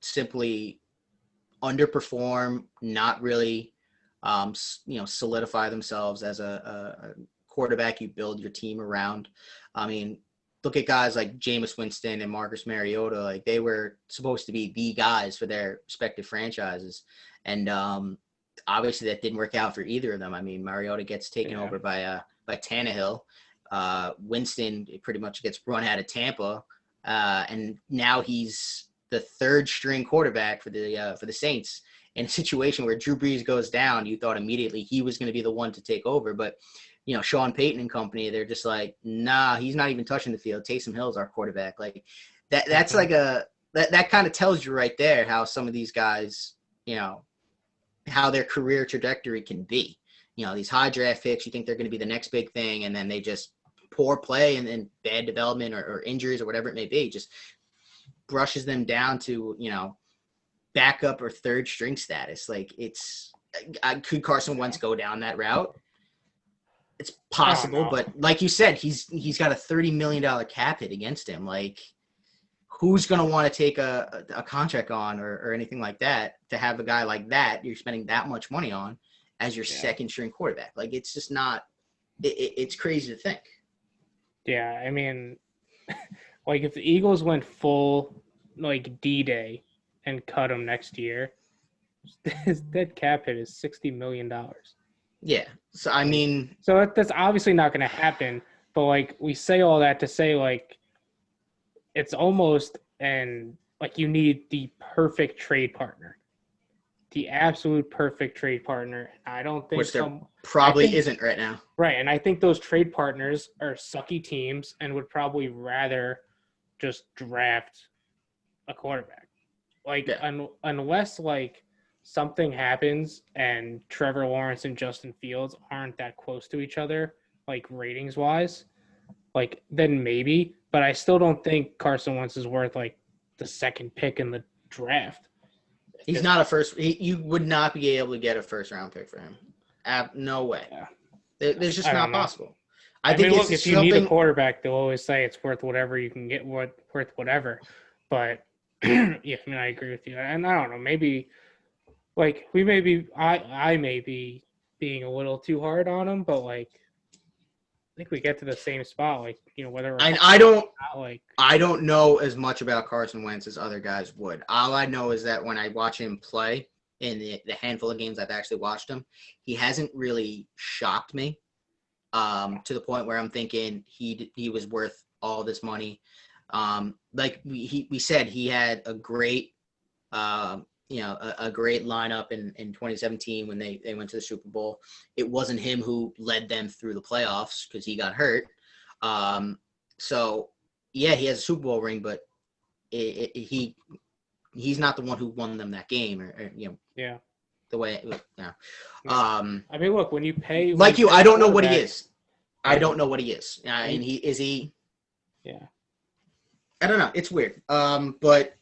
simply underperform, not really solidify themselves as a quarterback you build your team around. I mean, look at guys like Jameis Winston and Marcus Mariota. Like, they were supposed to be the guys for their respective franchises. And obviously that didn't work out for either of them. I mean, Mariota gets taken over by Tannehill. Winston pretty much gets run out of Tampa. And now he's the 3rd string quarterback for the Saints. In a situation where Drew Brees goes down, you thought immediately he was going to be the one to take over. But Sean Payton and company, they're just like, nah, he's not even touching the field. Taysom Hill's our quarterback. Like that's like that kind of tells you right there how some of these guys, how their career trajectory can be. These high draft picks, you think they're going to be the next big thing, and then they just poor play and then bad development or injuries or whatever it may be just brushes them down to, backup or third string status. Like could Carson Wentz go down that route? It's possible, but like you said, he's got a $30 million cap hit against him. Like, who's going to want to take a contract on or anything like that to have a guy like that you're spending that much money on as your second string quarterback? Like, it's just not it's crazy to think. Yeah, I mean, like if the Eagles went full like D-Day and cut him next year, his dead cap hit is $60 million. Yeah. So, I mean... So that's obviously not going to happen, but, like, we say all that to say, like, it's almost like you need the perfect trade partner. The absolute perfect trade partner. I don't think Which there probably isn't right now. Right, and I think those trade partners are sucky teams and would probably rather just draft a quarterback. Like, unless, like, something happens and Trevor Lawrence and Justin Fields aren't that close to each other, like, ratings-wise, like, then maybe. But I still don't think Carson Wentz is worth, like, the second pick in the draft. He's not a first. You would not be able to get a first-round pick for him. No way. Yeah. There's just not possible. I think look, if you need a quarterback, they'll always say it's worth whatever you can get, worth whatever. But yeah, I mean, I agree with you. And I don't know, maybe like I may be being a little too hard on him, but like I think we get to the same spot, like whether. And I don't know as much about Carson Wentz as other guys would. All I know is that when I watch him play in the handful of games I've actually watched him, he hasn't really shocked me to the point where I'm thinking he was worth all this money. Like we said, he had a great a great lineup in 2017 when they went to the Super Bowl. It wasn't him who led them through the playoffs because he got hurt. So yeah, he has a Super Bowl ring, but he's not the one who won them that game or yeah. The way I mean, look, when you pay I don't know what he is. I don't know what he is. And he. Yeah. I don't know. It's weird. But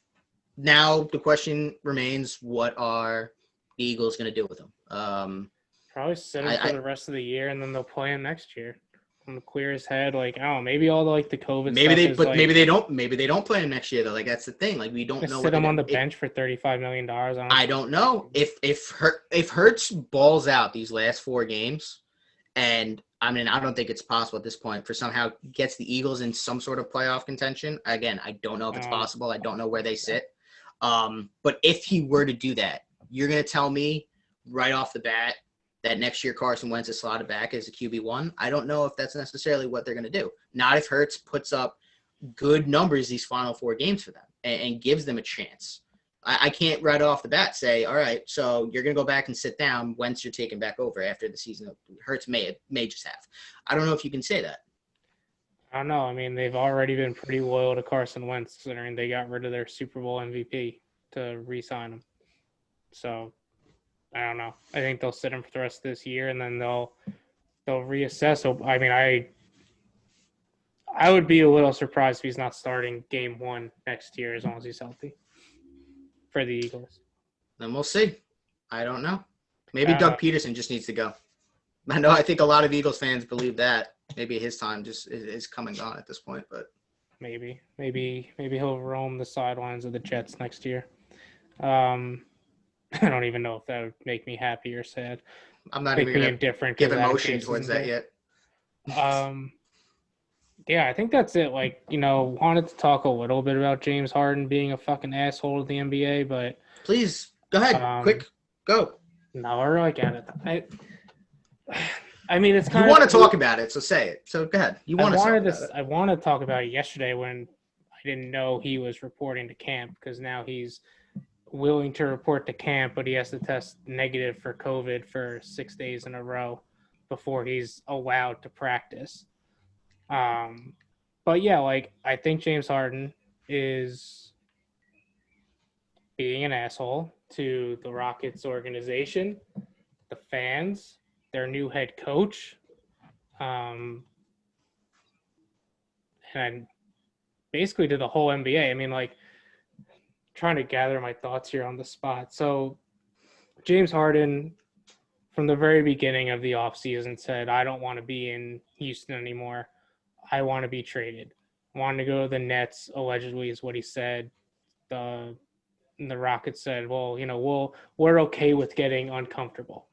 now the question remains: what are the Eagles going to do with him? Probably sit him for the rest of the year, and then they'll play him next year. To clear his head, like maybe all the COVID. Maybe they don't. Maybe they don't play him next year though. Like that's the thing. Like we don't know. Sit him on the bench for $35 million. I don't know if Hurts balls out these last 4 games, and I mean I don't think it's possible at this point for somehow gets the Eagles in some sort of playoff contention. Again, I don't know if it's possible. I don't know where they sit. But if he were to do that, you're gonna tell me right off the bat that next year Carson Wentz is slotted back as a QB1. I don't know if that's necessarily what they're going to do. Not if Hurts puts up good numbers these final 4 games for them and gives them a chance. I can't right off the bat say, all right, so you're going to go back and sit down. Wentz you're taking back over after the season. Hurts may just have. I don't know if you can say that. I don't know. I mean, they've already been pretty loyal to Carson Wentz considering they got rid of their Super Bowl MVP to re-sign him. So I don't know. I think they'll sit him for the rest of this year, and then they'll reassess. So, I mean, I would be a little surprised if he's not starting game 1 next year as long as he's healthy for the Eagles. Then we'll see. I don't know. Maybe Doug Peterson just needs to go. I think a lot of Eagles fans believe that. Maybe his time just is come and gone at this point, but maybe he'll roam the sidelines of the Jets next year. I don't even know if that would make me happy or sad. I'm not even going to give emotion towards that yet. Yeah, I think that's it. Like, wanted to talk a little bit about James Harden being a fucking asshole to the NBA, but please go ahead, quick, go. No, we're like at it. I mean, it's kind of. You want to talk about it, so say it. So go ahead. I want to talk about it yesterday when I didn't know he was reporting to camp because now he's willing to report to camp, but he has to test negative for COVID for 6 days in a row. before he's allowed to practice. But yeah, like I think James Harden is being an asshole to the Rockets organization, the fans, their new head coach, and basically to the whole NBA. I mean, like, trying to gather my thoughts here on the spot. So, James Harden, from the very beginning of the offseason, said, I don't want to be in Houston anymore. I want to be traded. Wanted to go to the Nets, allegedly, is what he said. The Rockets said, well, we're okay with getting uncomfortable,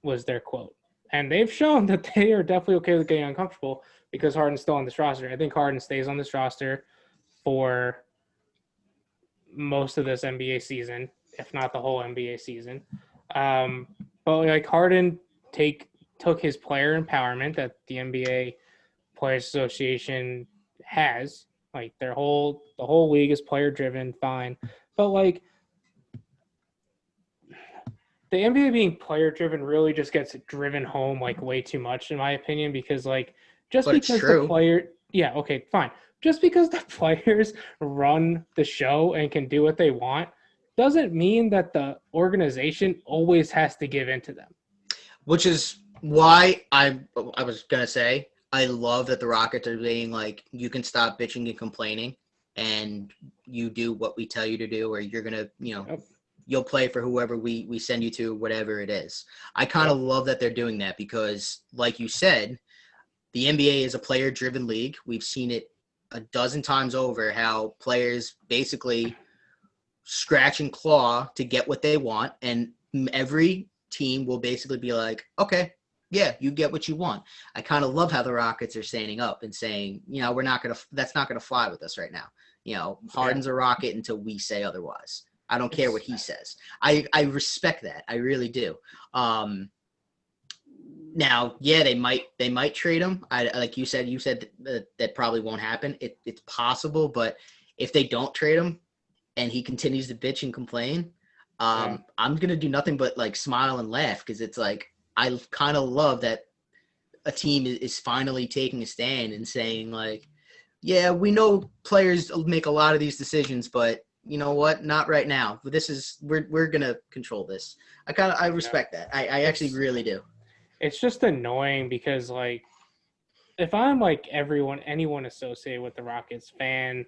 was their quote. And they've shown that they are definitely okay with getting uncomfortable because Harden's still on this roster. I think Harden stays on this roster for most of this NBA season, if not the whole NBA season. But like Harden took his player empowerment that the NBA Players Association has, like the whole league is player driven, fine. But like the NBA being player driven really just gets driven home like way too much in my opinion, because like just But it's because true. the player, yeah, okay, fine. Just because the players run the show and can do what they want doesn't mean that the organization always has to give in to them. Which is why I was going to say, I love that the Rockets are being like, you can stop bitching and complaining and you do what we tell you to do, or you're going to, Yep. you'll play for whoever we send you to, whatever it is. I kind of love that they're doing that because, like you said, the NBA is a player-driven league. We've seen it a dozen times over how players basically scratch and claw to get what they want, and every team will basically be like, okay, yeah, you get what you want. I kind of love how the Rockets are standing up and saying, that's not going to fly with us right now. Harden's a Rocket until we say otherwise. I don't care what he says. I respect that. I really do. Now, yeah, they might trade him. Like you said that probably won't happen. It's possible, but if they don't trade him and he continues to bitch and complain, I'm gonna do nothing but like smile and laugh because it's like I kind of love that a team is finally taking a stand and saying like, yeah, we know players make a lot of these decisions, but you know what? Not right now. We're gonna control this. I respect that. I actually really do. It's just annoying because like if I'm like anyone associated with the Rockets, fan,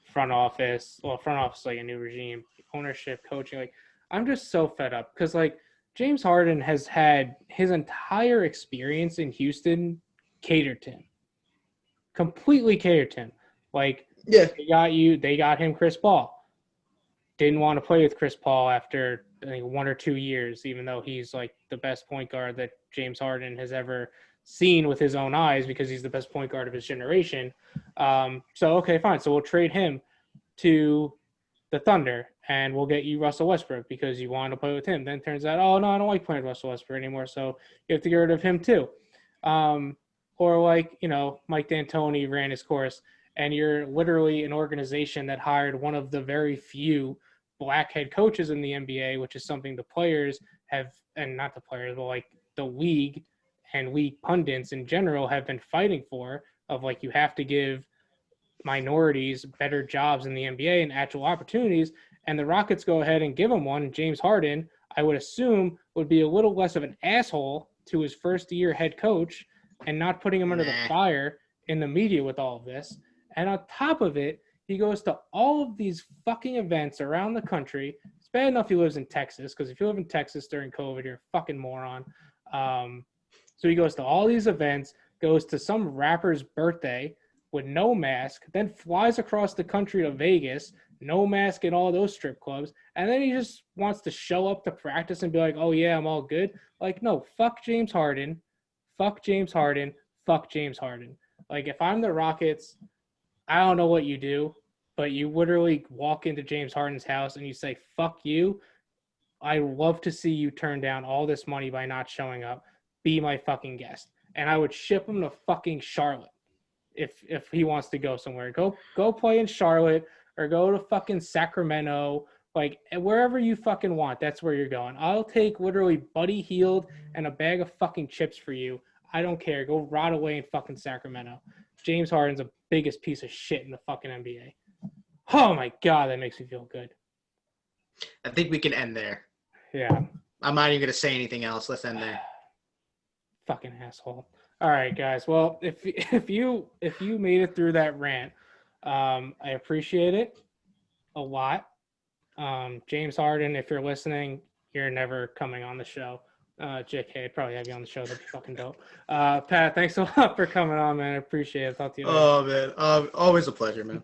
front office like a new regime, ownership, coaching, like I'm just so fed up because like James Harden has had his entire experience in Houston catered to him, completely catered to him. Like Yeah. they got him Chris Paul. Didn't want to play with Chris Paul after I think 1 or 2 years, even though he's like the best point guard that James Harden has ever seen with his own eyes because he's the best point guard of his generation. So, okay, fine. So we'll trade him to the Thunder and we'll get you Russell Westbrook because you want to play with him. Then it turns out, oh, no, I don't like playing Russell Westbrook anymore. So you have to get rid of him too. Or like, Mike D'Antoni ran his course and you're literally an organization that hired one of the very few black head coaches in the NBA, which is something the players have, and not the players, but like the league and league pundits in general have been fighting for, of like you have to give minorities better jobs in the NBA and actual opportunities. And the Rockets go ahead and give him one. James Harden, I would assume, would be a little less of an asshole to his first year head coach and not putting him under the fire in the media with all of this. And on top of it, he goes to all of these fucking events around the country. It's bad enough he lives in Texas, because if you live in Texas during COVID, you're a fucking moron. So he goes to all these events, goes to some rapper's birthday with no mask, then flies across the country to Vegas, no mask in all those strip clubs, and then he just wants to show up to practice and be like, oh yeah, I'm all good. Like, no, fuck James Harden. Fuck James Harden. Fuck James Harden. Like, if I'm the Rockets, I don't know what you do, but you literally walk into James Harden's house and you say, fuck you. I love to see you turn down all this money by not showing up. Be my fucking guest. And I would ship him to fucking Charlotte if he wants to go somewhere. Go play in Charlotte or go to fucking Sacramento Like wherever you fucking want, that's where you're going. I'll take literally Buddy Hield and a bag of fucking chips for you. I don't care. Go rot away in fucking Sacramento. James Harden's the biggest piece of shit in the fucking NBA. Oh my God, that makes me feel good. I think we can end there. Yeah. I'm not even going to say anything else. Let's end there. Fucking asshole. All right, guys. Well, if you made it through that rant, I appreciate it a lot. James Harden, if you're listening, you're never coming on the show. JK, I'd probably have you on the show. That'd be fucking dope. Pat, thanks a lot for coming on, man. I appreciate it. Talk to you later. Oh, man. Always a pleasure, man.